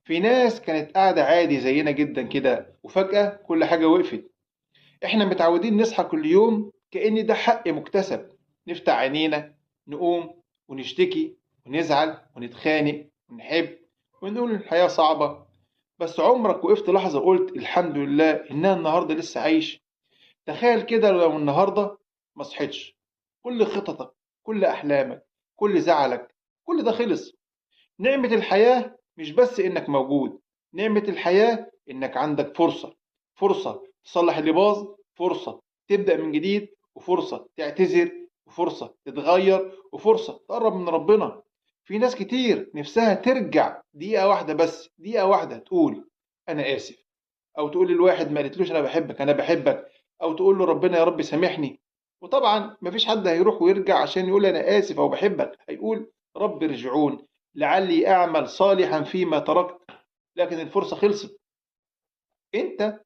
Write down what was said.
في ناس كانت قاعدة عادي زينا جدا كده وفجأة كل حاجة وقفت. احنا متعودين نصحى كل يوم كأن ده حق مكتسب، نفتح عينينا، نقوم ونشتكي ونزعل ونتخانق ونحب ونقول الحياة صعبة. بس عمرك وقفت لحظة قلت الحمد لله إن أنا النهاردة لسه عايش؟ تخيل كده لو النهاردة ما صحيتش، كل خططك، كل أحلامك، كل زعلك، كل ده خلص. نعمة الحياة مش بس إنك موجود، نعمة الحياة إنك عندك فرصة، فرصة تصلح اللي باظ، فرصة تبدأ من جديد، وفرصة تعتذر، وفرصة تتغير، وفرصة تقرب من ربنا. في ناس كتير نفسها ترجع دقيقة واحدة، بس دقيقة واحدة تقول أنا آسف، أو تقول للواحد ما قالتلوش أنا بحبك، أنا بحبك، أو تقول له ربنا يا رب سامحني. وطبعا مفيش حد هيروح ويرجع عشان يقول أنا آسف أو بحبك، هيقول رب ارجعون لعلي أعمل صالحا فيما تركت. لكن الفرصة خلصت. أنت